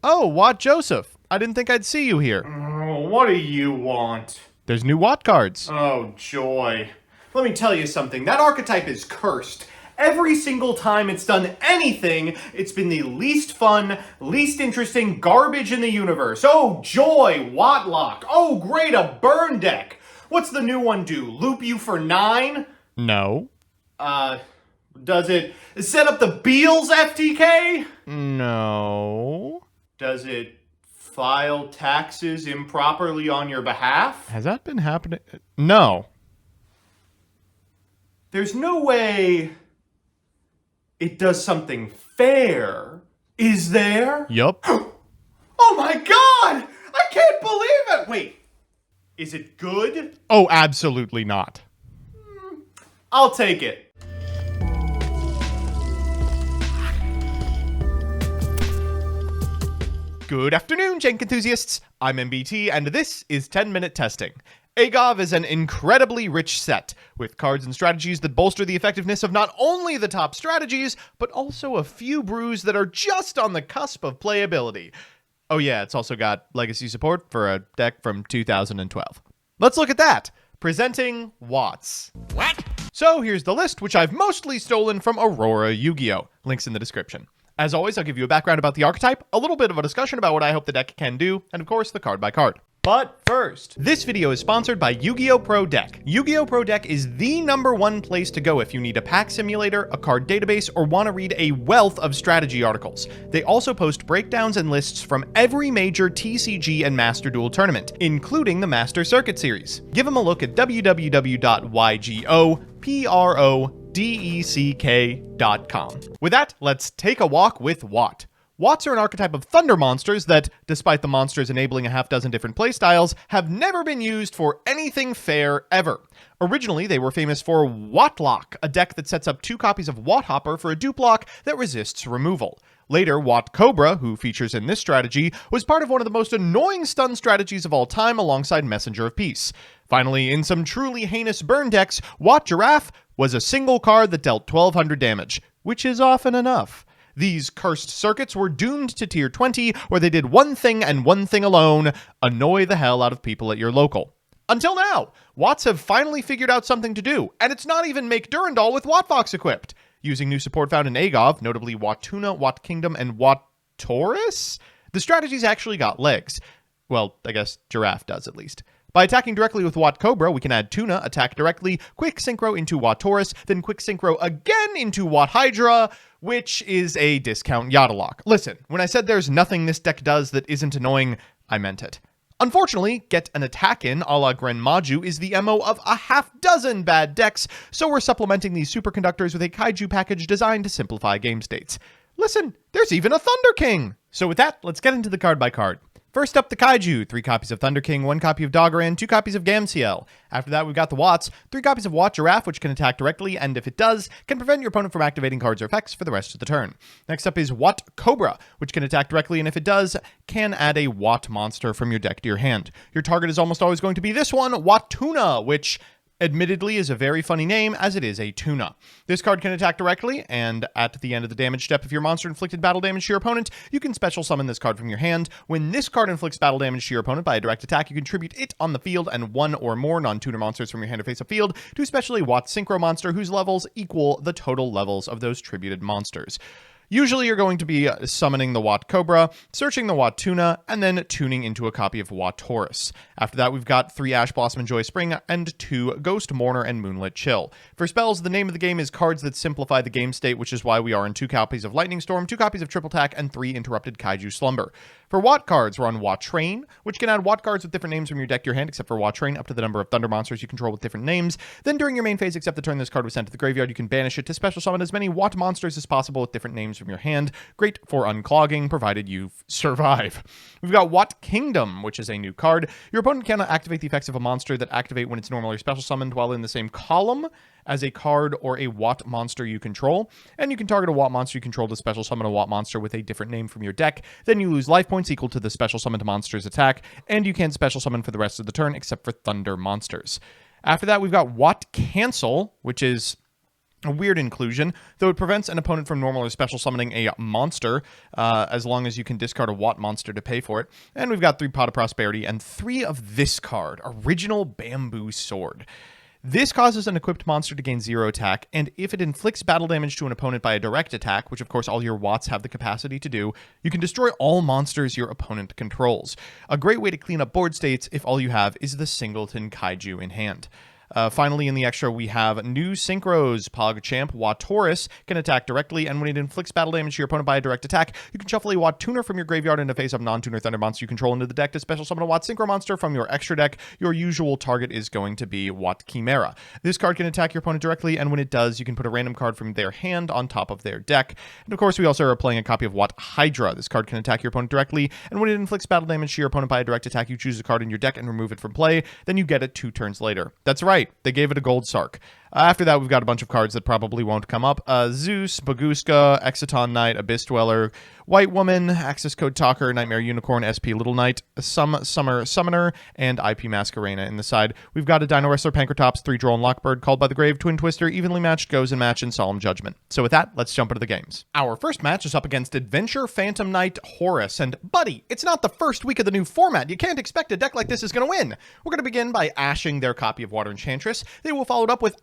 Oh, Watt Joseph. I didn't think I'd see you here. Oh, what do you want? There's new Watt cards. Oh, joy. Let me tell you something. That archetype is cursed. Every single time it's done anything, it's been the least fun, least interesting garbage in the universe. Oh, joy, Wattlock. Oh, great, a burn deck. What's the new one do? Loop you for 9? No. Does it set up the Beals FTK? No. Does it file taxes improperly on your behalf? Has that been happening? No. There's no way it does something fair, is there? Yup. Oh my god! I can't believe it! Wait, is it good? Oh, absolutely not. I'll take it. Good afternoon, Jank enthusiasts. I'm MBT, and this is 10-Minute Testing. Agov is an incredibly rich set, with cards and strategies that bolster the effectiveness of not only the top strategies, but also a few brews that are just on the cusp of playability. Oh yeah, it's also got legacy support for a deck from 2012. Let's look at that. Presenting Watts. What? So here's the list, which I've mostly stolen from Aurora Yu-Gi-Oh! Links in the description. As always, I'll give you a background about the archetype, a little bit of a discussion about what I hope the deck can do, and of course, the card by card. But first, this video is sponsored by Yu-Gi-Oh! Pro Deck. Yu-Gi-Oh! Pro Deck is the #1 place to go if you need a pack simulator, a card database, or want to read a wealth of strategy articles. They also post breakdowns and lists from every major TCG and Master Duel tournament, including the Master Circuit series. Give them a look at www.ygoprodeck.com. With that, let's take a walk with Watt. Watts are an archetype of thunder monsters that, despite the monsters enabling a half dozen different playstyles, have never been used for anything fair ever. Originally, they were famous for Wattlock, a deck that sets up 2 copies of Watthopper for a dupe lock that resists removal. Later, Watt Cobra, who features in this strategy, was part of one of the most annoying stun strategies of all time alongside Messenger of Peace. Finally, in some truly heinous burn decks, Watt Giraffe was a single card that dealt 1200 damage, which is often enough. These cursed circuits were doomed to tier 20, where they did one thing and one thing alone: annoy the hell out of people at your local. Until now, Watts have finally figured out something to do, and it's not even make Durandal with Wattfox equipped. Using new support found in Agov, notably Watt Tuna, Watt Kingdom, and Watt Taurus, the strategy's actually got legs. Well, I guess Giraffe does at least. By attacking directly with Watt Cobra, we can add Tuna, attack directly, quick synchro into Watt Taurus, then quick synchro again into Watt Hydra, which is a discount Yadalock. Listen, when I said there's nothing this deck does that isn't annoying, I meant it. Unfortunately, get an attack in a la Gren Maju is the MO of a half dozen bad decks, so we're supplementing these superconductors with a kaiju package designed to simplify game states. Listen, there's even a Thunder King! So with that, let's get into the card by card. First up, the Kaiju, 3 copies of Thunder King, 1 copy of Doggeran, 2 copies of Gamciel. After that, we've got the Watts, 3 copies of Watt Giraffe, which can attack directly, and if it does, can prevent your opponent from activating cards or effects for the rest of the turn. Next up is Watt Cobra, which can attack directly, and if it does, can add a Watt monster from your deck to your hand. Your target is almost always going to be this one, Watt Tuna, which admittedly is a very funny name, as it is a tuna. This card can attack directly, and at the end of the damage step, if your monster inflicted battle damage to your opponent, you can special summon this card from your hand. When this card inflicts battle damage to your opponent by a direct attack, you contribute it on the field and 1 or more non-tuner monsters from your hand or face-up field to specially Watt Synchro monster whose levels equal the total levels of those tributed monsters. Usually you're going to be summoning the Watt Cobra, searching the Watt Tuna, and then tuning into a copy of Watt Taurus. After that, we've got 3 Ash Blossom and Joy Spring, and 2 Ghost Mourner and Moonlit Chill. For spells, the name of the game is cards that simplify the game state, which is why we are in 2 copies of Lightning Storm, 2 copies of Triple Tack, and 3 Interrupted Kaiju Slumber. For Watt cards, we're on Watt Train, which can add Watt cards with different names from your deck to your hand, except for Watt Train, up to the number of Thunder monsters you control with different names. Then during your main phase, except the turn this card was sent to the graveyard, you can banish it to special summon as many Watt monsters as possible with different names from your hand. Great for unclogging, provided you survive. We've got Watt Kingdom, which is a new card. Your opponent cannot activate the effects of a monster that activate when it's normally special summoned while in the same column as a card or a Watt monster you control, and you can target a Watt monster you control to special summon a Watt monster with a different name from your deck. Then you lose life points equal to the special summoned monster's attack, and you can special summon for the rest of the turn except for Thunder monsters. After that, we've got Watt Cancel, which is A weird inclusion, though it prevents an opponent from normal or special summoning a monster, as long as you can discard a Watt monster to pay for it. And we've got 3 Pot of Prosperity and 3 of this card, Original Bamboo Sword. This causes an equipped monster to gain 0 attack, and if it inflicts battle damage to an opponent by a direct attack, which of course all your Watts have the capacity to do, you can destroy all monsters your opponent controls. A great way to clean up board states if all you have is the Singleton Kaiju in hand. Finally, in the extra, we have new Synchros. PogChamp Wataurus can attack directly, and when it inflicts battle damage to your opponent by a direct attack, you can shuffle a Watt Tuner from your graveyard into face-up non-tuner Thunder monster you control into the deck to special summon a Watt Synchro monster from your extra deck. Your usual target is going to be Watt Chimera. This card can attack your opponent directly, and when it does, you can put a random card from their hand on top of their deck. And of course, we also are playing a copy of Watt Hydra. This card can attack your opponent directly, and when it inflicts battle damage to your opponent by a direct attack, you choose a card in your deck and remove it from play. Then you get it 2 turns later. That's right. They gave it a gold Sark. After that, we've got a bunch of cards that probably won't come up. Zeus, Baguska, Exciton Knight, Abyss Dweller, White Woman, Access Code Talker, Nightmare Unicorn, SP Little Knight, Summer Summoner, and IP Masquerena in the side. We've got a Dino Wrestler, Pankratops, 3 Droll and Lockbird, Called by the Grave, Twin Twister, Evenly Matched, Goes and Match, and Solemn Judgment. So with that, let's jump into the games. Our first match is up against Adventure Phantom Knight Horus. And buddy, it's not the first week of the new format. You can't expect a deck like this is going to win. We're going to begin by ashing their copy of Water Enchantress. They will follow it up with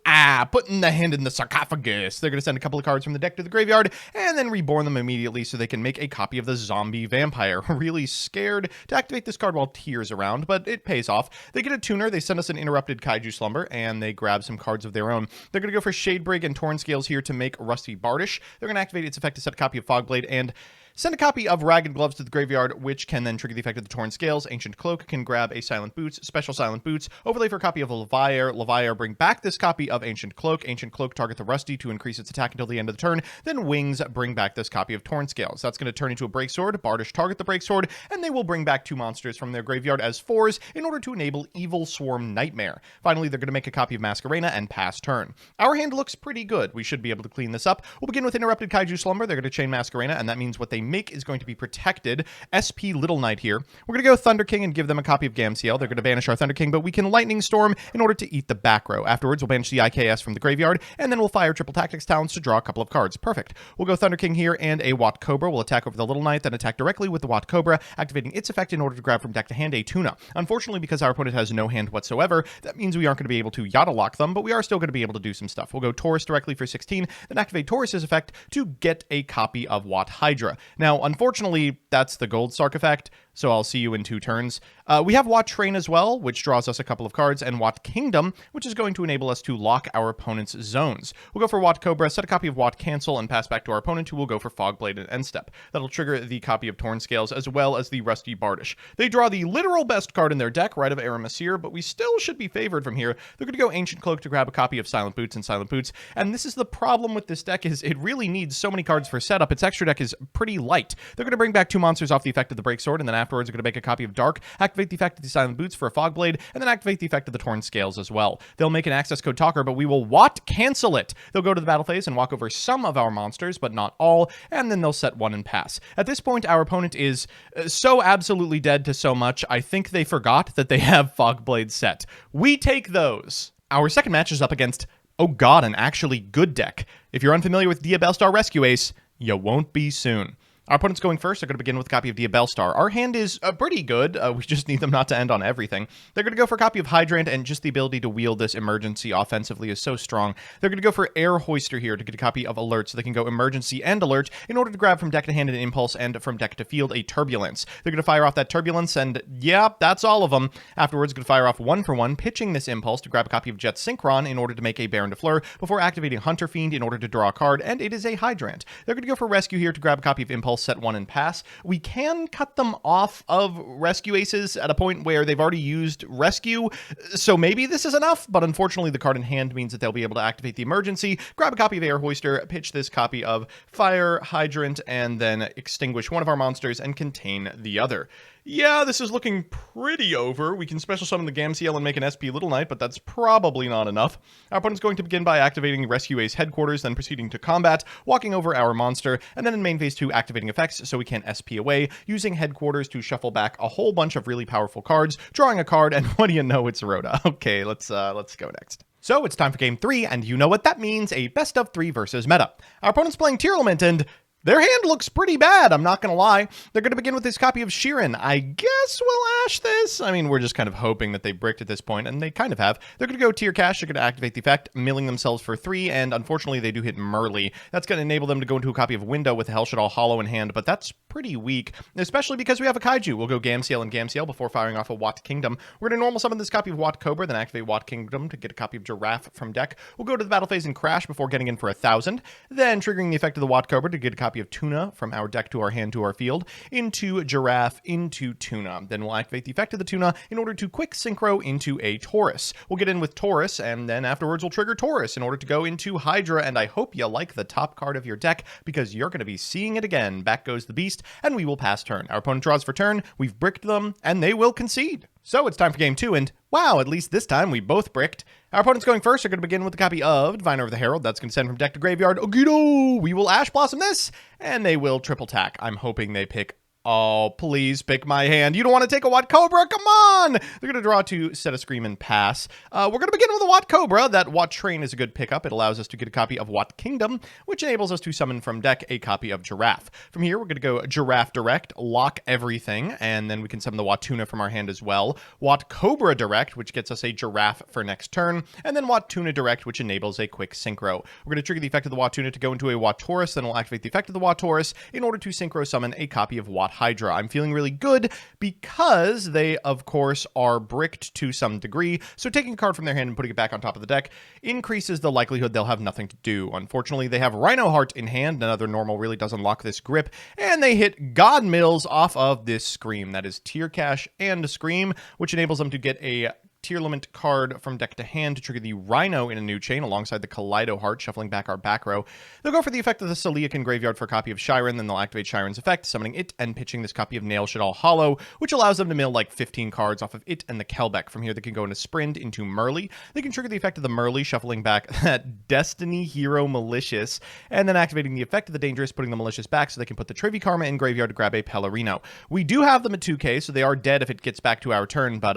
putting the hand in the sarcophagus. They're going to send a couple of cards from the deck to the graveyard and then reborn them immediately so they can make a copy of the Zombie Vampire. Really scared to activate this card while Tyr's around, but it pays off. They get a tuner, they send us an Interrupted Kaiju Slumber, and they grab some cards of their own. They're going to go for Shadebrig and Torn Scales here to make Rusty Bardish. They're going to activate its effect to set a copy of Fogblade and send a copy of Ragged Gloves to the graveyard, which can then trigger the effect of the Torn Scales. Ancient Cloak can grab a Silent Boots, special Silent Boots, overlay for a copy of Leviar. Leviar bring back this copy of Ancient Cloak. Ancient Cloak target the Rusty to increase its attack until the end of the turn. Then Wings bring back this copy of Torn Scales. That's going to turn into a Break Sword. Bardish target the Break Sword, and they will bring back 2 monsters from their graveyard as 4s in order to enable Evil Swarm Nightmare. Finally, they're going to make a copy of Masquerena and pass turn. Our hand looks pretty good. We should be able to clean this up. We'll begin with Interrupted Kaiju Slumber. They're going to chain Masquerena, and that means what they make is going to be protected. SP Little Knight here. We're going to go Thunder King and give them a copy of Gamciel. They're going to banish our Thunder King, but we can Lightning Storm in order to eat the back row. Afterwards, we'll banish the IKS from the graveyard, and then we'll fire Triple Tactics Talents to draw a couple of cards. Perfect. We'll go Thunder King here, and a Watt Cobra will attack over the Little Knight, then attack directly with the Watt Cobra, activating its effect in order to grab from deck to hand a Tuna. Unfortunately, because our opponent has no hand whatsoever, that means we aren't going to be able to Yada Lock them, but we are still going to be able to do some stuff. We'll go Taurus directly for 16, then activate Taurus's effect to get a copy of Watt Hydra. Now, unfortunately, that's the gold Sark effect, so I'll see you in 2 turns. We have Watt Train as well, which draws us a couple of cards, and Watt Kingdom, which is going to enable us to lock our opponent's zones. We'll go for Watt Cobra, set a copy of Watt Cancel, and pass back to our opponent, who will go for Fogblade and End Step. That'll trigger the copy of Torn Scales, as well as the Rusty Bardish. They draw the literal best card in their deck, Rite of Aramasir, but we still should be favored from here. They're going to go Ancient Cloak to grab a copy of Silent Boots and Silent Boots, and this is the problem with this deck, is it really needs so many cards for setup. Its extra deck is pretty light. They're going to bring back 2 monsters off the effect of the Break Sword, and then afterwards they're going to make a copy of Dark, activate the effect of the Silent Boots for a Fogblade, and then activate the effect of the Torn Scales as well. They'll make an Access Code Talker, but we will Watt Cancel it. They'll go to the battle phase and walk over some of our monsters, but not all, and then they'll set 1 and pass. At this point, our opponent is so absolutely dead to so much, I think they forgot that they have Fogblade set. We take those. Our second match is up against, oh god, an actually good deck. If you're unfamiliar with Diabellstar Rescue Ace, you won't be soon. Our opponents going first are going to begin with a copy of Diabellstar. Our hand is pretty good. We just need them not to end on everything. They're going to go for a copy of Hydrant, and just the ability to wield this emergency offensively is so strong. They're going to go for Air Hoister here to get a copy of Alert, so they can go Emergency and Alert in order to grab from deck to hand an Impulse and from deck to field a Turbulence. They're going to fire off that Turbulence, and yeah, that's all of them. Afterwards, going to fire off 1 for 1, pitching this Impulse to grab a copy of Jet Synchron in order to make a Baron de Fleur before activating Hunter Fiend in order to draw a card, and it is a Hydrant. They're going to go for Rescue here to grab a copy of Impulse, set 1 and pass. We can cut them off of Rescue Aces at a point where they've already used Rescue, so maybe this is enough, but unfortunately the card in hand means that they'll be able to activate the Emergency, grab a copy of Air Hoister, pitch this copy of Fire Hydrant, and then extinguish one of our monsters and contain the other. Yeah, this is looking pretty over. We can special summon the Gamciel and make an SP Little Knight, but that's probably not enough. Our opponent's going to begin by activating Rescue Ace Headquarters, then proceeding to combat, walking over our monster, and then in main phase 2 activating effects so we can SP away, using Headquarters to shuffle back a whole bunch of really powerful cards, drawing a card, and what do you know, it's Rhoda. Okay, let's go next. So it's time for game 3, and you know what that means, a best of 3 versus meta. Our opponent's playing Tearlament, and their hand looks pretty bad, I'm not gonna lie. They're gonna begin with this copy of Sheeran. I guess we'll ash this. I mean, we're just kind of hoping that they bricked at this point, and they kind of have. They're gonna go Tier Cash, they're gonna activate the effect, milling themselves for 3, and unfortunately they do hit Merly. That's gonna enable them to go into a copy of Window with Hellshadal Hollow in hand, but that's pretty weak, especially because we have a Kaiju. We'll go Gamciel and Gamciel before firing off a Wat Kingdom. We're gonna normal summon this copy of Wat Cobra, then activate Wat Kingdom to get a copy of Giraffe from deck. We'll go to the battle phase and crash before getting in for 1,000, then triggering the effect of the Wat Cobra to get a copy of Tuna from our deck to our hand to our field, into Giraffe, into Tuna. Then we'll activate the effect of the Tuna in order to quick synchro into a Taurus. We'll get in with Taurus, and then afterwards we'll trigger Taurus in order to go into Hydra, and I hope you like the top card of your deck, because you're going to be seeing it again. Back goes the Beast, and we will pass turn. Our opponent draws for turn, we've bricked them, and they will concede. So it's time for game 2, and wow, at least this time we both bricked. Our opponents going first are going to begin with a copy of Diviner of the Herald. That's going to send from deck to graveyard. Ogido! We will Ash Blossom this, and they will triple tack. I'm hoping they pick... Oh, please pick my hand. You don't want to take a Wat Cobra? Come on! They're going to draw to set a Scream and pass. We're going to begin with a Wat Cobra. That Wat Train is a good pickup. It allows us to get a copy of Wat Kingdom, which enables us to summon from deck a copy of Giraffe. From here, we're going to go Giraffe Direct, lock everything, and then we can summon the Wat Tuna from our hand as well. Wat Cobra Direct, which gets us a Giraffe for next turn, and then Wat Tuna Direct, which enables a quick synchro. We're going to trigger the effect of the Wat Tuna to go into a Wat Taurus, then we'll activate the effect of the Wat Taurus in order to synchro summon a copy of Wat Hydra. I'm feeling really good because they, of course, are bricked to some degree, so taking a card from their hand and putting it back on top of the deck increases the likelihood they'll have nothing to do. Unfortunately, they have Rhino Heart in hand. Another normal really does unlock this grip, and they hit God Mills off of this Scream. That is Tier Cash and a Scream, which enables them to get a Tearlament card from deck to hand to trigger the Rhino in a new chain alongside the Kaleido Heart, shuffling back our back row. They'll go for the effect of the Celiac in graveyard for a copy of Shiren, then they'll activate Shiren's effect, summoning it and pitching this copy of Nailshadal Hollow, which allows them to mill like 15 cards off of it and the Kelbeck. From here, they can go into Sprint into Merly. They can trigger the effect of the Merly, shuffling back that Destiny Hero Malicious, and then activating the effect of the Dangerous, putting the Malicious back so they can put the Trivi Karma in graveyard to grab a Pellerino. We do have them at 2k, so they are dead if it gets back to our turn, but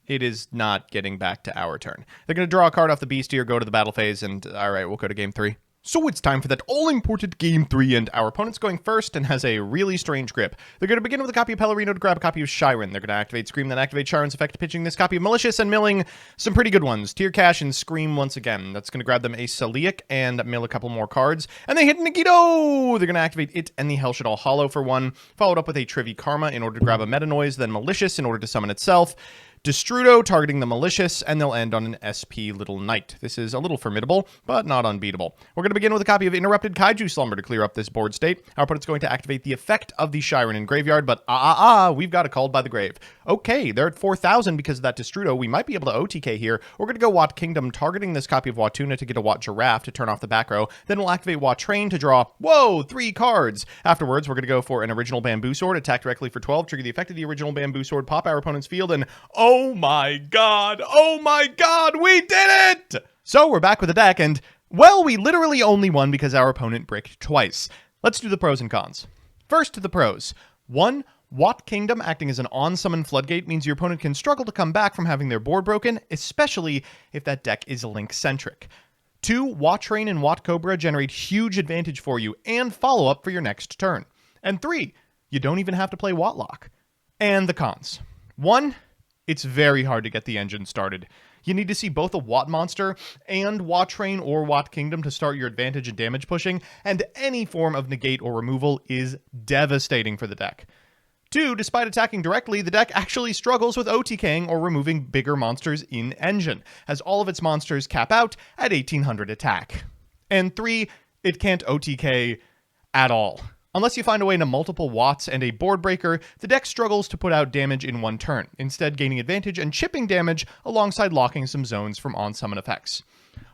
it is not getting back to our turn. They're going to draw a card off the beast here, go to the battle phase, and alright, we'll go to game 3. So it's time for that all-important game 3, and our opponent's going first and has a really strange grip. They're going to begin with a copy of Pellerino to grab a copy of Shiren. They're going to activate Scream, then activate Shiren's effect, pitching this copy of Malicious and milling some pretty good ones. Tier Cash and Scream once again. That's going to grab them a Celiac and mill a couple more cards. And they hit Nagito! They're going to activate it and the Hellshadal Hollow for 1, followed up with a Trivi Karma in order to grab a Meta Noise, then Malicious in order to summon itself. Destrudo targeting the Malicious, and they'll end on an SP Little Knight. This is a little formidable, but not unbeatable. We're going to begin with a copy of Interrupted Kaiju Slumber to clear up this board state. Our opponent's going to activate the effect of the Shiren in graveyard, but we've got a Called by the Grave. Okay, they're at 4,000 because of that Destrudo. We might be able to OTK here. We're going to go Wat Kingdom, targeting this copy of Wat Tuna to get a Wat Giraffe to turn off the back row. Then we'll activate Wat Train to draw, 3 cards. Afterwards, we're going to go for an Original Bamboo Sword, attack directly for 12, trigger the effect of the Original Bamboo Sword, pop our opponent's field, and oh my god, we did it! So we're back with the deck, and, well, we literally only won because our opponent bricked twice. Let's do the pros and cons. First to the pros. 1, Wat Kingdom acting as an on-summon floodgate means your opponent can struggle to come back from having their board broken, especially if that deck is Link-centric. 2, Wat Train and Wat Cobra generate huge advantage for you and follow-up for your next turn. And 3, you don't even have to play Watlock. And the cons. 1, it's very hard to get the engine started. You need to see both a Wat Monster and Wat Train or Wat Kingdom to start your advantage and damage pushing, and any form of negate or removal is devastating for the deck. 2, despite attacking directly, the deck actually struggles with OTKing or removing bigger monsters in engine, as all of its monsters cap out at 1800 attack. And 3, it can't OTK at all. Unless you find a way to multiple Wats and a board breaker, the deck struggles to put out damage in one turn, instead gaining advantage and chipping damage alongside locking some zones from on-summon effects.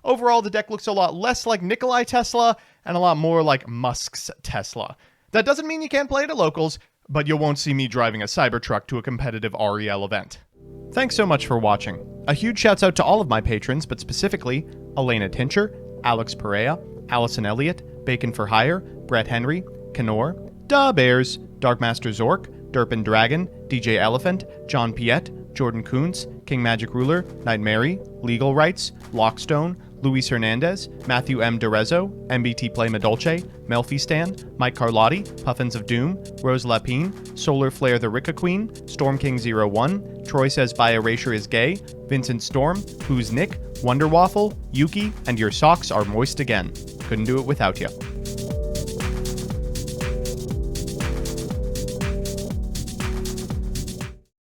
Overall, the deck looks a lot less like Nikolai Tesla and a lot more like Musk's Tesla. That doesn't mean you can't play it at locals, but you won't see me driving a Cybertruck to a competitive REL event. Thanks so much for watching. A huge shouts out to all of my patrons, but specifically Elena Tincher, Alex Perea, Allison Elliott, Bacon for Hire, Brett Henry, Kenor, Da Bears, Darkmaster Zork, Derpin Dragon, DJ Elephant, John Piet, Jordan Kuntz, King Magic Ruler, Knight Mary, Legal Rights, Lockstone, Luis Hernandez, Matthew M. Derezzo, MBT Play Madolce, Melfi Stan, Mike Carlotti, Puffins of Doom, Rose Lapine, Solar Flare the Ricka Queen, Storm King 01, Troy Says By Erasure is Gay, Vincent Storm, Who's Nick, Wonder Waffle, Yuki, and Your Socks Are Moist Again. Couldn't do it without you.